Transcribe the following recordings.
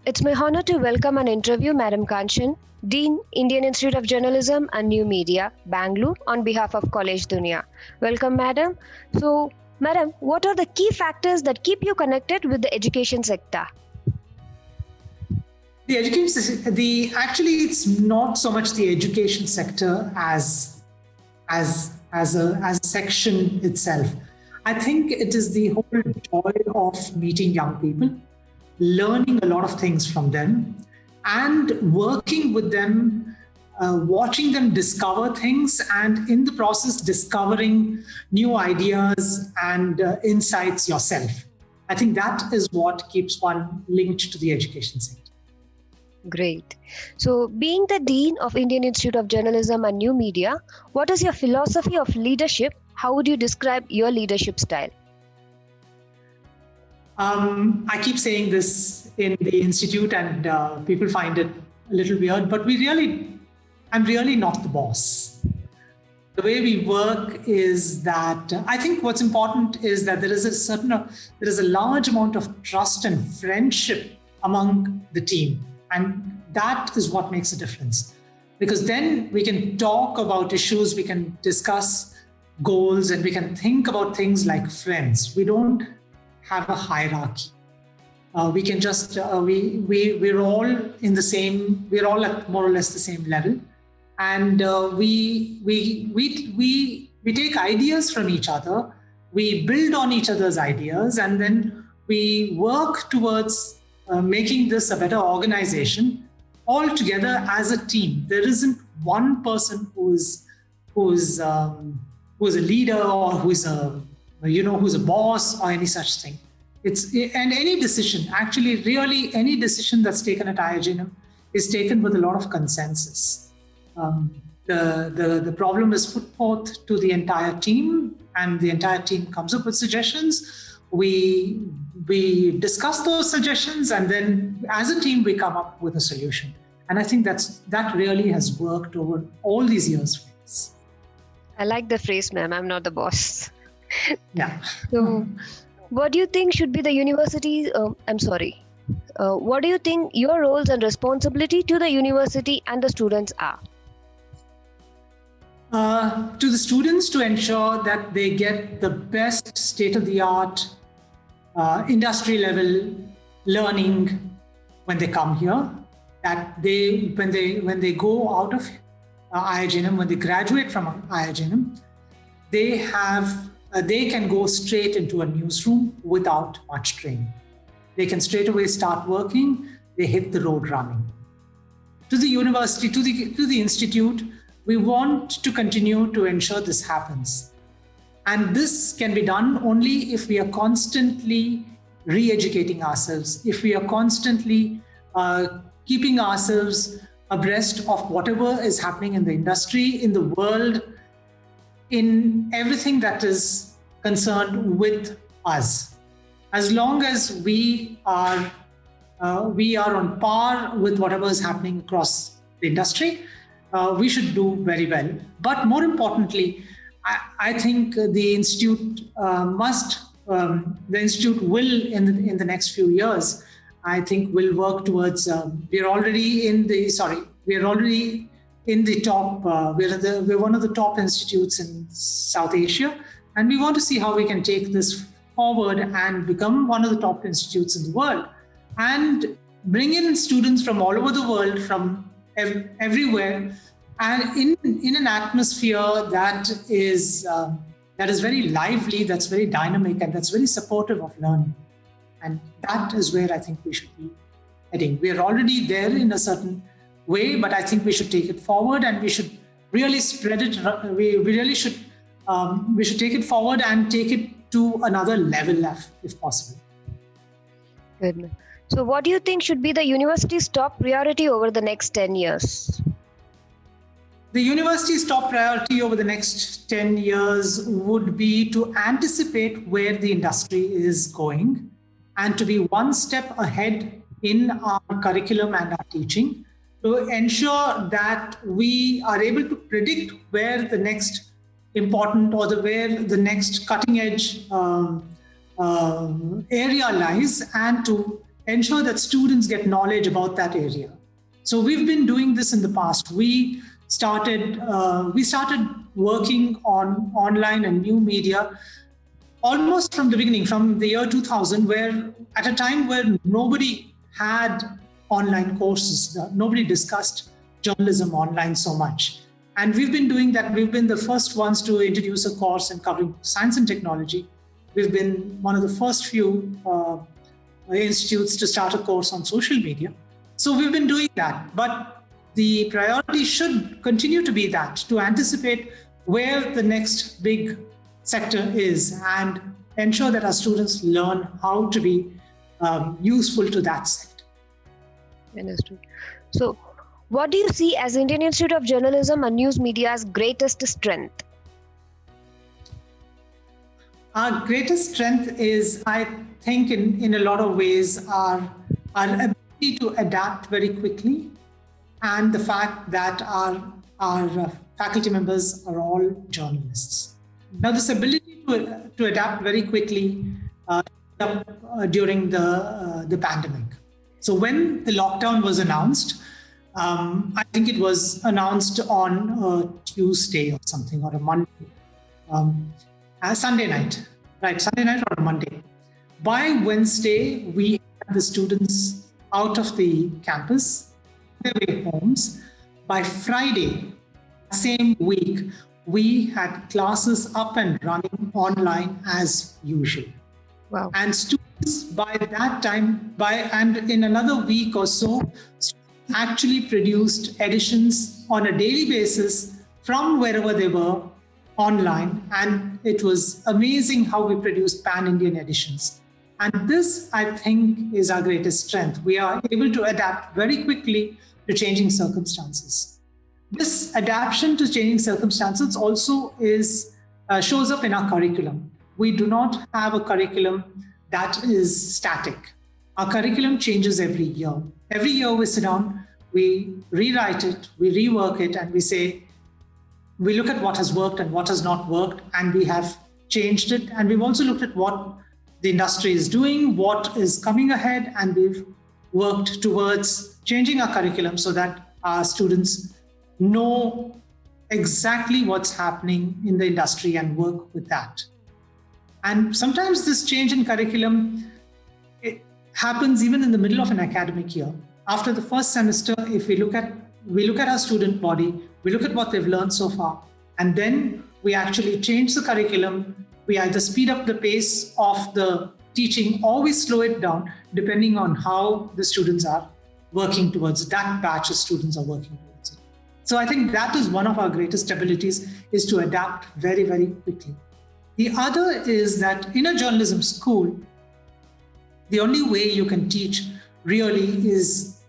It's my honor to welcome and interview Madam Kanchan, Dean, Indian Institute of Journalism and New Media, Bangalore, on behalf of Collegedunia. Welcome, Madam. So, Madam, what are the key factors that keep you connected with the education sector? The education, actually, it's not so much the education sector as a section itself. I think it is the whole joy of meeting young people, learning a lot of things from them, and working with them, watching them discover things, and in the process discovering new ideas and insights yourself. I think that is what keeps one linked to the education sector. Great. So, being the Dean of Indian Institute of Journalism and New Media, what is your philosophy of leadership? How would you describe your leadership style? I keep saying this in the institute, and people find it a little weird, but I'm really not the boss. The way we work is that I think what's important is that there is a large amount of trust and friendship among the team. And that is what makes a difference. Because then we can talk about issues, we can discuss goals, and we can think about things like friends. We don't have a hierarchy. We can just, we're all in the same, we're all at more or less the same level. And we take ideas from each other, we build on each other's ideas, and then we work towards making this a better organization all together as a team. There isn't one person who's a leader or who's a boss or any such thing. And any decision, actually, really any decision that's taken at IIJNM is taken with a lot of consensus. The problem is put forth to the entire team, and the entire team comes up with suggestions. We discuss those suggestions, and then as a team, we come up with a solution. And I think that really has worked over all these years for us. I like the phrase, ma'am, I'm not the boss. Yeah. So, what do you think should be the university? What do you think your roles and responsibility to the university and the students are? To the students, to ensure that they get the best state-of-the-art industry level learning when they come here, that when they go out of IIJNM, when they graduate from IIJNM, they can go straight into a newsroom without much training. They can straight away start working. They hit the road running. To the university, to the institute, we want to continue to ensure this happens. And this can be done only if we are constantly re-educating ourselves, if we are constantly keeping ourselves abreast of whatever is happening in the industry, in the world, in everything that is concerned with us. As long as we are on par with whatever is happening across the industry, we should do very well. But more importantly, I think the institute will in the next few years, I think will work towards. We're already in the top. We're one of the top institutes in South Asia, and we want to see how we can take this forward and become one of the top institutes in the world, and bring in students from all over the world, from everywhere, and in an atmosphere that is very lively, that's very dynamic, and that's very supportive of learning. And that is where I think we should be heading. We are already there in a certain way, but I think we should take it forward, and we should really spread it. We should take it forward and take it to another level if possible. Good. So what do you think should be the university's top priority over the next 10 years? The university's top priority over the next 10 years would be to anticipate where the industry is going and to be one step ahead in our curriculum and our teaching, to ensure that we are able to predict where the next important or where the next cutting edge area lies, and to ensure that students get knowledge about that area. So we've been doing this in the past. We started working on online and new media almost from the beginning, from the year 2000, where at a time where nobody had online courses, nobody discussed journalism online so much. And we've been doing that. We've been the first ones to introduce a course in covering science and technology. We've been one of the first few institutes to start a course on social media. So we've been doing that. But the priority should continue to be that, to anticipate where the next big sector is and ensure that our students learn how to be useful to that sector. Understood. So, what do you see as Indian Institute of Journalism and News Media's greatest strength? Our greatest strength is, I think, in a lot of ways, our ability to adapt very quickly, and the fact that our faculty members are all journalists. Now, this ability to adapt very quickly during the pandemic. So when the lockdown was announced, I think it was announced on a Tuesday or something, or a Monday, Sunday night, right? Sunday night or a Monday. By Wednesday, we had the students out of the campus, their way homes. By Friday, same week, we had classes up and running online as usual. Wow. And students by that time, and in another week or so, actually produced editions on a daily basis from wherever they were online. And it was amazing how we produced pan-Indian editions. And this, I think, is our greatest strength. We are able to adapt very quickly to changing circumstances. This adaptation to changing circumstances also shows up in our curriculum. We do not have a curriculum that is static. Our curriculum changes every year. Every year we sit down, we rewrite it, we rework it, and we look at what has worked and what has not worked, and we have changed it. And we've also looked at what the industry is doing, what is coming ahead, and we've worked towards changing our curriculum so that our students know exactly what's happening in the industry and work with that. And sometimes this change in curriculum, it happens even in the middle of an academic year. After the first semester, if we look at our student body, we look at what they've learned so far, and then we actually change the curriculum. We either speed up the pace of the teaching or we slow it down, depending on how the students are working towards that batch of students are working towards it. So I think that is one of our greatest abilities, is to adapt very, very quickly. The other is that in a journalism school, the only way you can teach really is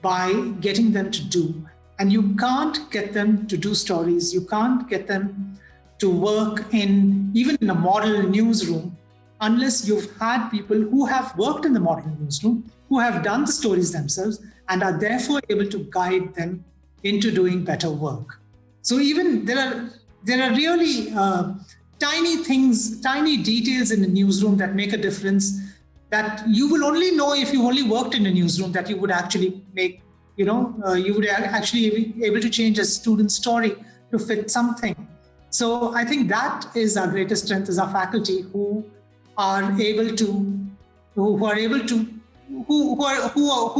by getting them to do. And you can't get them to do stories. You can't get them to work even in a model newsroom unless you've had people who have worked in the model newsroom, who have done the stories themselves, and are therefore able to guide them into doing better work. So even there are really tiny things, tiny details in the newsroom that make a difference, that you will only know if you only worked in a newsroom, that you would actually make, you would actually be able to change a student's story to fit something. So I think that is our greatest strength, is our faculty who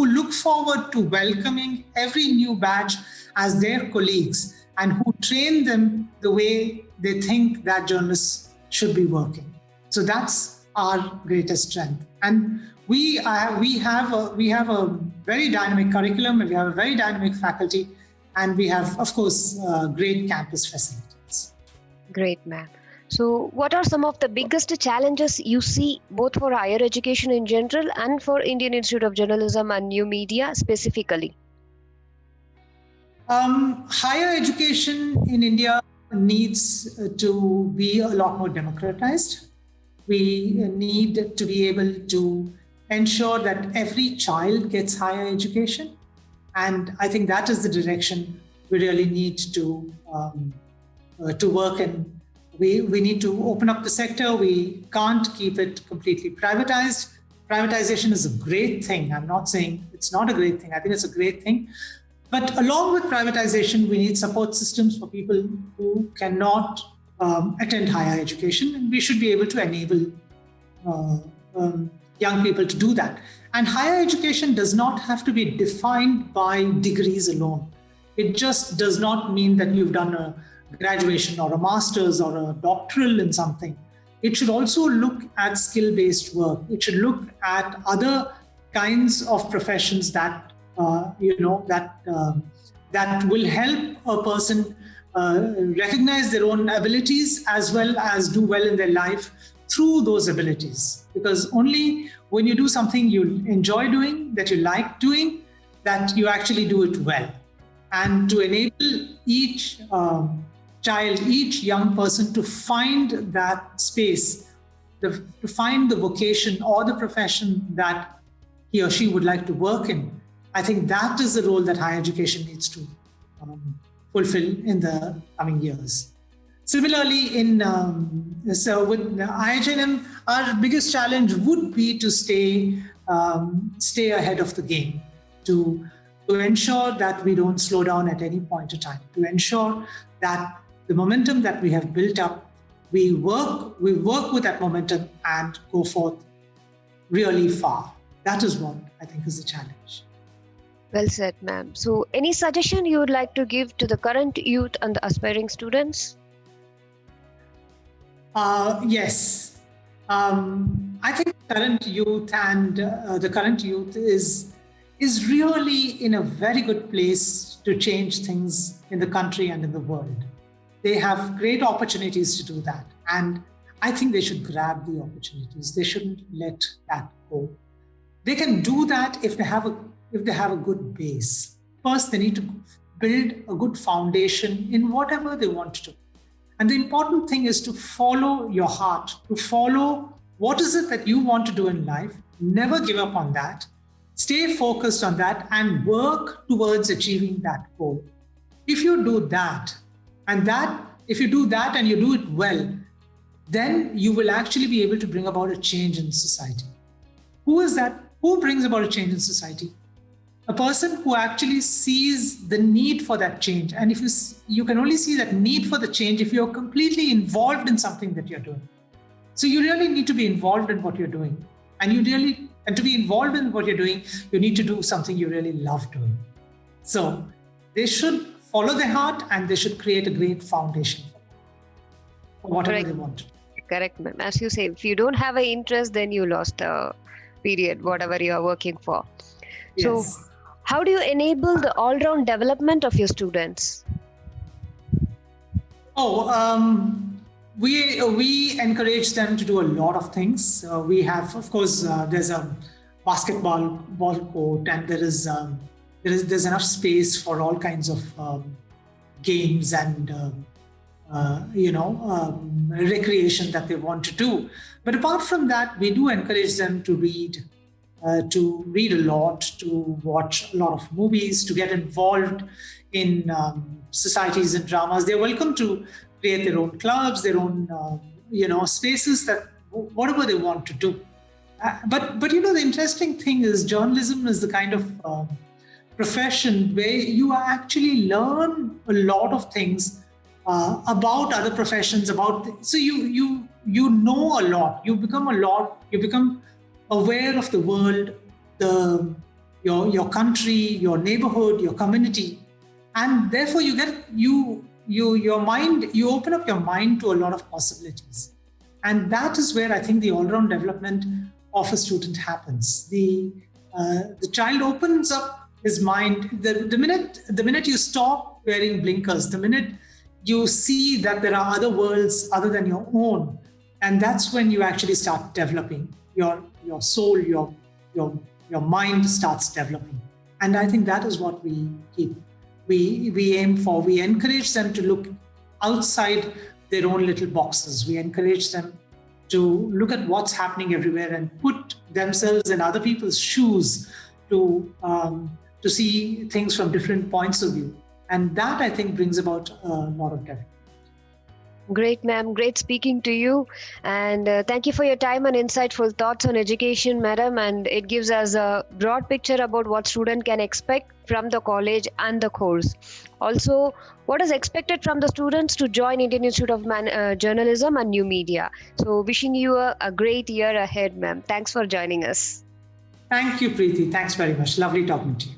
look forward to welcoming every new batch as their colleagues, and who train them the way they think that journalists should be working. So that's our greatest strength. And we have a very dynamic curriculum, and we have a very dynamic faculty, and we have, of course, great campus facilities. Great, ma'am. So what are some of the biggest challenges you see both for higher education in general and for Indian Institute of Journalism and New Media specifically? Higher education in India needs to be a lot more democratized. We need to be able to ensure that every child gets higher education. And I think that is the direction we really need to work in. We need to open up the sector. We can't keep it completely privatized. privatization is a great thing. I'm not saying it's not a great thing. I think it's a great thing. But along with privatization, we need support systems for people who cannot attend higher education. And we should be able to enable young people to do that. And higher education does not have to be defined by degrees alone. It just does not mean that you've done a graduation or a master's or a doctoral in something. It should also look at skill-based work. It should look at other kinds of professions that that will help a person recognize their own abilities as well as do well in their life through those abilities. Because only when you do something you enjoy doing, that you like doing, that you actually do it well. And to enable each child, each young person to find that space, to find the vocation or the profession that he or she would like to work in, I think that is the role that higher education needs to fulfill in the coming years. Similarly, with IIJNM, our biggest challenge would be to stay ahead of the game, to ensure that we don't slow down at any point of time, to ensure that the momentum that we have built up, we work with that momentum and go forth really far. That is what I think is the challenge. Well said, ma'am. So any suggestion you would like to give to the current youth and the aspiring students? Yes. I think the current youth is really in a very good place to change things in the country and in the world. They have great opportunities to do that. And I think they should grab the opportunities. They shouldn't let that go. They can do that if they have a good base. First, they need to build a good foundation in whatever they want to do. And the important thing is to follow your heart, to follow what is it that you want to do in life. Never give up on that. Stay focused on that and work towards achieving that goal. If you do that, and you do it well, then you will actually be able to bring about a change in society. Who is that? Who brings about a change in society? A person who actually sees the need for that change. And if you can only see that need for the change if you're completely involved in something that you're doing. So you really need to be involved in what you're doing. And to be involved in what you're doing, you need to do something you really love doing. So they should follow their heart and they should create a great foundation for whatever they want to do. Correct, ma'am. As you say, if you don't have an interest, then you lost the period, whatever you are working for. Yes. So how do you enable the all-round development of your students? We encourage them to do a lot of things. We have, of course, there's a ball court, and there's enough space for all kinds of games and recreation that they want to do. But apart from that, we do encourage them to read a lot, to watch a lot of movies, to get involved in societies and dramas. They're welcome to create their own clubs, their own spaces, that whatever they want to do. But the interesting thing is, journalism is the kind of profession where you actually learn a lot of things about other professions. So you know a lot. You become aware of the world, your country, your neighborhood, your community, and therefore you open up your mind to a lot of possibilities. And that is where I think the all-round development of a student happens. The child opens up his mind. The minute you stop wearing blinkers, the minute you see that there are other worlds other than your own, and that's when you actually start developing your soul, your mind starts developing. And I think that is what we aim for. We encourage them to look outside their own little boxes. We encourage them to look at what's happening everywhere and put themselves in other people's shoes to see things from different points of view. And that, I think, brings about a lot of development. Great, ma'am. Great speaking to you. And thank you for your time and insightful thoughts on education, madam. And it gives us a broad picture about what student can expect from the college and the course. Also, what is expected from the students to join Indian Institute of Journalism and New Media. So, wishing you a great year ahead, ma'am. Thanks for joining us. Thank you, Preeti. Thanks very much. Lovely talking to you.